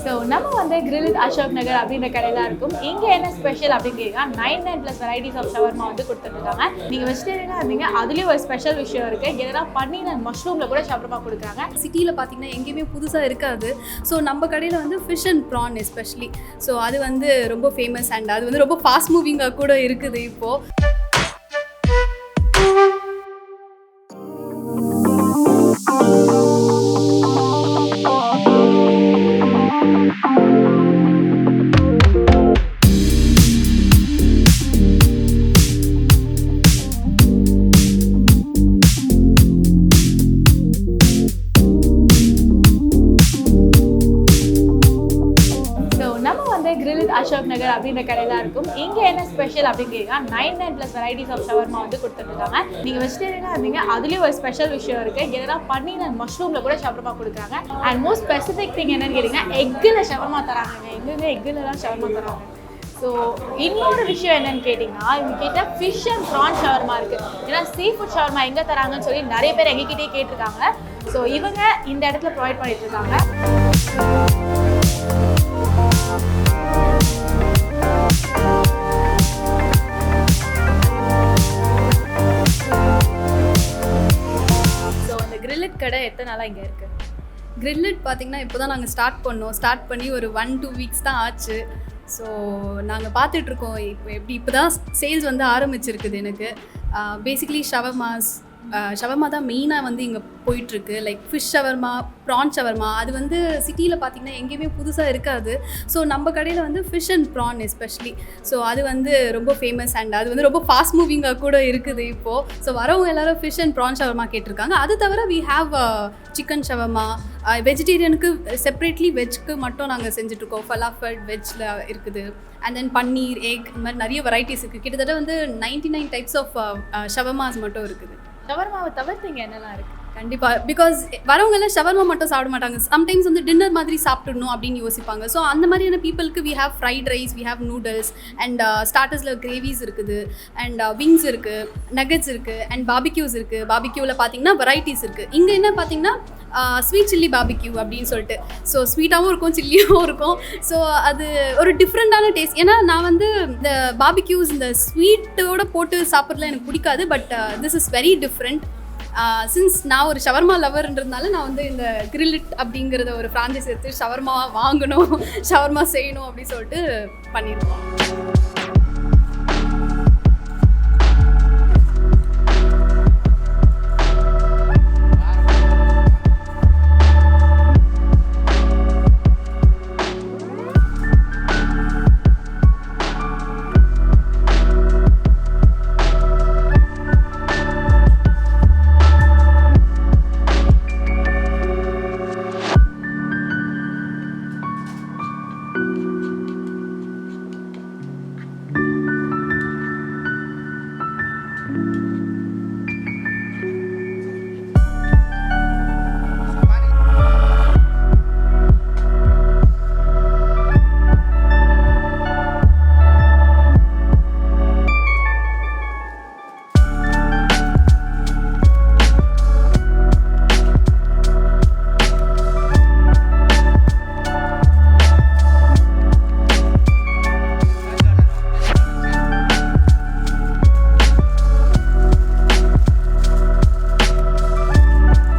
So நம்ம வந்து grill with Ashok Nagar அப்படின்ற கடையில் இருக்கும். இங்கே என்ன ஸ்பெஷல் அப்படின்னு கேட்குறேன் 9+ வெரைட்டிஸ் ஆஃப் ஷவர்மா வந்து கொடுத்துருக்காங்க. நீங்கள் வெஜிடேரியனாக இருந்தீங்க அதுலேயும் ஒரு ஸ்பெஷல் விஷயம் இருக்குது. என்னன்னா பன்னீர் அண்ட் மஷ்ரூமில் கூட ஷவர்மா கொடுக்குறாங்க. சிட்டியில் பார்த்தீங்கன்னா எங்கேயுமே புதுசாக இருக்காது. ஸோ நம்ம கடையில் வந்து fish and prawn especially. So அது வந்து ரொம்ப ஃபேமஸ் அண்ட் அது வந்து ரொம்ப ஃபாஸ்ட் மூவிங்காக கூட இருக்குது இப்போது. grill with Ashok Nagar அப்படின்ற கடையில் இருக்கும். இங்கே என்ன ஸ்பெஷல் அப்படின்னு கேட்குறேன் 9+ வெரைட்டிஸ் ஆஃப் ஷவர்மா வந்து கொடுத்துருக்காங்க. நீங்கள் வெஜிடேரியனாக இருந்தீங்க அதுலேயும் ஒரு ஸ்பெஷல் விஷயம் இருக்குது. என்னன்னா பன்னீர் அண்ட் மஷ்ரூமில் கூட ஷவர்மா கொடுக்குறாங்க. அண்ட் மோஸ்ட் ஸ்பெசிஃபிக் திங் என்னன்னு கேட்டிங்கன்னா எக்கில் ஷவர்மா தராங்க. எங்கேயுமே எக்கில் தான் ஷவர்மா தராங்க. ஸோ இன்னொரு விஷயம் என்னன்னு கேட்டிங்கன்னா இவங்ககிட்ட ஃபிஷ் அண்ட் ப்ரான் ஷவர்மா இருக்குது. ஏன்னா சீ ஃபுட் ஷவர்மா எங்கே தராங்கன்னு சொல்லி நிறைய பேர் எங்ககிட்டே கேட்டிருக்காங்க. ஸோ இவங்க இந்த இடத்துல ப்ரொவைட் பண்ணிட்டு இருக்காங்க. கிரில்லட் கடை எத்தனை நாளாக இங்கே இருக்குது? கிரில்லட் பார்த்திங்கன்னா இப்போ தான் நாங்கள் ஸ்டார்ட் பண்ணி ஒரு 1-2 வீக்ஸ் தான் ஆச்சு. ஸோ நாங்கள் பார்த்துட்ருக்கோம் இப்போ தான் சேல்ஸ் வந்து ஆரம்பிச்சிருக்குது. எனக்கு பேசிக்கலி ஷவர்மா தான் மெயினாக வந்து இங்கே போயிட்டுருக்கு. Like fish shawarma, prawn shawarma அது வந்து சிட்டியில் பார்த்திங்கன்னா எங்கேயுமே புதுசாக இருக்காது. ஸோ நம்ம கடையில் வந்து fish and prawn especially. So அது வந்து ரொம்ப ஃபேமஸ் அண்ட் அது வந்து ரொம்ப ஃபாஸ்ட் மூவிங்காக கூட இருக்குது இப்போது. ஸோ வரவங்க எல்லோரும் ஃபிஷ் அண்ட் ப்ரான் ஷவர்மா கேட்டிருக்காங்க. அது தவிர வி ஹாவ் சிக்கன் ஷவர்மா. வெஜிடேரியனுக்கு செப்ரேட்லி வெஜ்க்கு மட்டும் நாங்கள் செஞ்சுட்ருக்கோம். ஃபலாஃபல் வெஜ்ஜில் இருக்குது. அண்ட் தென் பன்னீர், எக், இந்த மாதிரி நிறைய வெரைட்டிஸ் இருக்குது. கிட்டத்தட்ட வந்து 99 டைப்ஸ் ஆஃப் ஷவர்மாஸ் மட்டும் இருக்குது. ஷவர்மாவை தவிர்த்து இங்கே என்னெல்லாம் இருக்குது? கண்டிப்பாக பிகாஸ் வரவங்கெல்லாம் ஷவர்மா மட்டும் சாப்பிட மாட்டாங்க. சம்டைம்ஸ் வந்து டின்னர் மாதிரி சாப்பிட்டுடணும் அப்படின்னு யோசிப்பாங்க. ஸோ அந்த மாதிரியான பீப்புளுக்கு we have fried rice, we have noodles and ஸ்டார்டர்ஸில் கிரேவிஸ் இருக்குது அண்ட் விங்ஸ் இருக்குது, நகட்ஸ் இருக்குது அண்ட் பாபிக்யூஸ் இருக்குது. பாபிக்யூவில் பார்த்தீங்கன்னா வெரைட்டிஸ் இருக்குது. இங்கே என்ன பார்த்தீங்கன்னா ஸ்வீட் சில்லி பாபிக்யூ அப்படின்னு சொல்லிட்டு. ஸோ ஸ்வீட்டாகவும் இருக்கும், சில்லியாகவும் இருக்கும். ஸோ அது ஒரு டிஃப்ரெண்ட்டான டேஸ்ட். ஏன்னா நான் வந்து இந்த பாபிக்யூஸ் இந்த ஸ்வீட்டோட போட்டு சாப்பிட்றதுலாம் எனக்கு பிடிக்காது. But this is very different. Since நான் ஒரு ஷவர்மா லவர்ன்றதுனால நான் வந்து இந்த கிரில்லிட் அப்படிங்கிறத ஒரு ஃப்ரான்ச்சைஸ் எடுத்து ஷவர்மா வாங்கணும், ஷவர்மா செய்யணும் அப்படின்னு சொல்லிட்டு பண்ணியிருக்கோம்.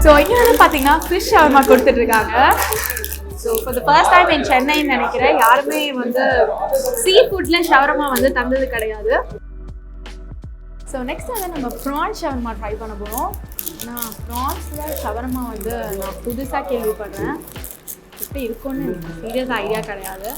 ஸோ இங்கே வந்து பார்த்தீங்கன்னா ஃபிஷ் ஷவர்மா கொடுத்துட்ருக்காங்க. So for the first time in சென்னைன்னு நினைக்கிறேன் யாருமே வந்து சீ ஃபுட்டில் ஷவர்மா வந்து தந்தது கிடையாது. ஸோ நெக்ஸ்ட் வந்து நம்ம ப்ரான் ஷவர்மா ட்ரை பண்ண போகிறோம். நான் ப்ரான்ஸில் ஷவர்மா வந்து நான் புதுசாக கேள்விப்படுறேன். எப்படி இருக்கும்னு எனக்கு சீரியஸ் ஐடியா கிடையாது.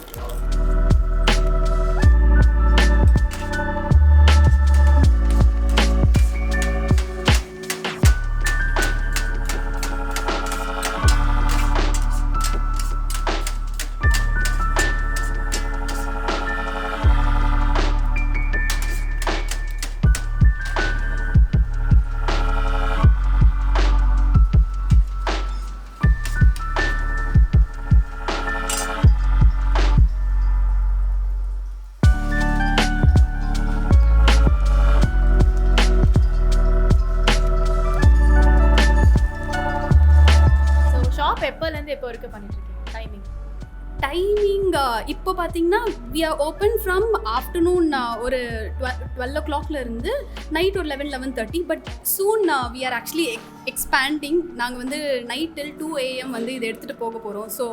டைமிங் இப்போ பார்த்தீங்கன்னா we are open from afternoon ஒரு 12 o'clockல இருந்து நைட் ஒரு 11:30. But soon we are actually expanding. நாங்கள் வந்து நைட் till 2 AM வந்து இதை எடுத்துகிட்டு போக போகிறோம். ஸோ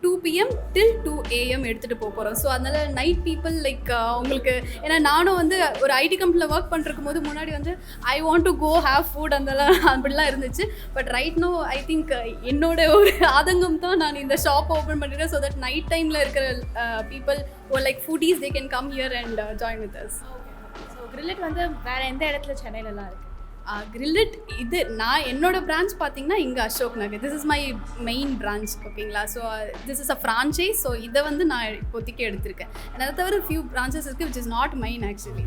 2 PM till 2 AM எடுத்துகிட்டு போக போகிறோம். ஸோ அதனால் நைட் பீப்புள் லைக் உங்களுக்கு, ஏன்னா நானும் வந்து ஒரு ஐடி கம்பெனியில் ஒர்க் பண்ணிருக்கும் போது முன்னாடி வந்து I want to go have food அப்படிலாம் இருந்துச்சு. But right now I think என்னோட ஒரு ஆதங்கம் தான் நான் இந்த ஷாப் ஓப்பன் பண்ணிருக்கேன். ஸோ தட் நைட் டைமில் இருக்கிற பீப்புள் ஒரு like foodies they can come here and join with us. So கிரில்லட் வந்து வேறு எந்த இடத்துல சென்னையிலலாம் இருக்குது? கிரில்லட் இது நான் என்னோட பிரான்ச் பார்த்தீங்கன்னா இங்கே Ashok Nagar. This is my main branch. ஓகேங்களா? So this is a franchise. So இதை வந்து நான் இப்போதைக்கு எடுத்திருக்கேன். அதை தவிர ஃபியூ பிரான்ச்சஸ் இருக்குது which is not mine actually.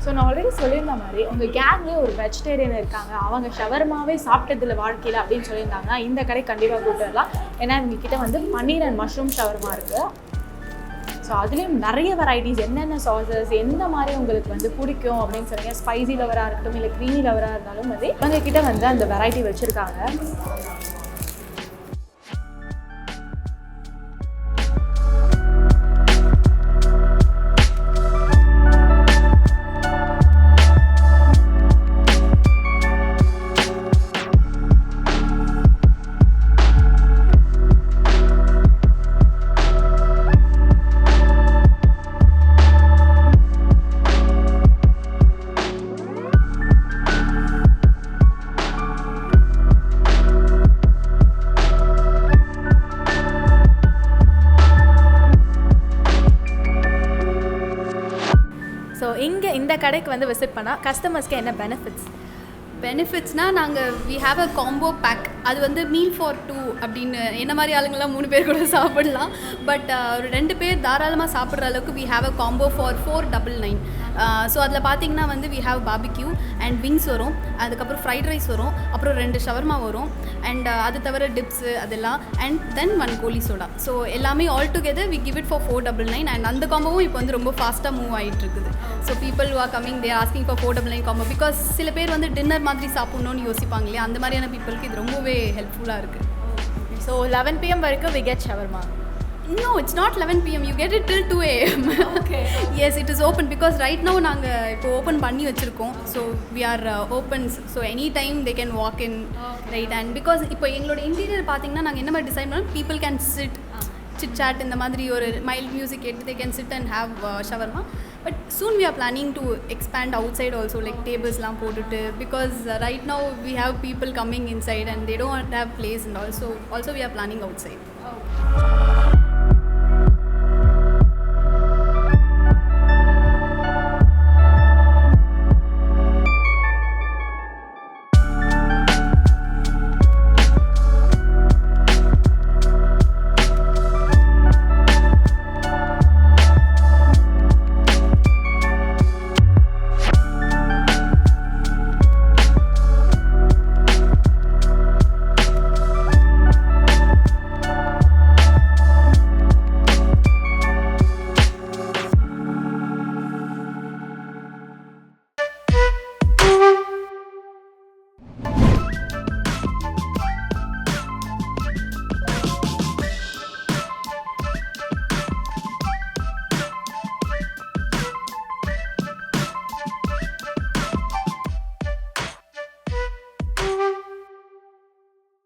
So நான் ஆல்ரெடி சொல்லியிருந்த மாதிரி உங்கள் கேங்லேயே ஒரு வெஜிடேரியன் இருக்காங்க, அவங்க ஷவர்மாவே சாப்பிட்டதில்ல வாழ்க்கையில் அப்படின்னு சொல்லியிருந்தாங்க. இந்த கடை கண்டிப்பாக கூப்பிட்டு வரலாம். ஏன்னா இவங்ககிட்ட வந்து பன்னீர் அண்ட் மஷ்ரூம் ஷவர்மா இருக்குது. ஸோ அதுலேயும் நிறைய வெரைட்டிஸ், என்னென்ன சாசஸ் எந்த மாதிரி உங்களுக்கு வந்து பிடிக்கும் அப்படின்னு சொன்னீங்க. ஸ்பைசி லவராக இருக்கட்டும் இல்லை க்ரீமி லவராக இருந்தாலும் வந்து இவங்ககிட்ட வந்து அந்த வெரைட்டி வச்சுருக்காங்க. ஸோ இங்கே இந்த கடைக்கு வந்து விசிட் பண்ணால் கஸ்டமர்ஸ்க்கு என்ன பெனிஃபிட்ஸ்னால் நாங்கள் we have a combo pack. அது வந்து மீல் ஃபார் 2 அப்படின்னு என்ன மாதிரி ஆளுங்கள்லாம் 3 பேர் கூட சாப்பிடலாம். பட் ஒரு 2 பேர் தாராளமாக சாப்பிட்ற அளவுக்கு we have a combo for 499. So அதில் பார்த்தீங்கன்னா வந்து we have barbecue and wings வரும், அதுக்கப்புறம் ஃப்ரைட் ரைஸ் வரும், அப்புறம் 2 ஷவர்மா வரும், அண்ட் அது தவிர டிப்ஸு அதெல்லாம், அண்ட் தென் 1 கோலி சோடா. ஸோ எல்லாமே all together we give it for 499. And அந்த காம்போவும் இப்போ வந்து ரொம்ப ஃபாஸ்ட்டாக மூவ் ஆகிட்டு இருக்குது. So people are coming, they are asking for 499 combo. Because சில பேர் வந்து டின்னர் மாதிரி சாப்பிட்ணுன்னு யோசிப்பாங்க இல்லையா, அந்த மாதிரியான பீப்புளுக்கு இது ரொம்பவே ஹெல்ப்ஃபுல்லாக இருக்குது. ஸோ 11 PM வரைக்கும் we get shawarma? No, it's not 11 PM. You get it till 2 AM. Okay. Yes, it is open because right now நாங்கள் இப்போ ஓப்பன் பண்ணி வச்சுருக்கோம். So we are open. So any time they can walk in. Right. And because இப்போ எங்களோட interior பார்த்தீங்கன்னா நாங்கள் என்ன மாதிரி டிசைன் பண்ணோம், people can sit, chit chat இந்த மாதிரி ஒரு மைல்ட் மியூசிக் கேட்டு they can sit and have shawarma. But soon we are planning to expand outside also, like tablesலாம் போட்டுட்டு, because right now we have people coming inside and they don't have place, and also we are planning outside. Okay.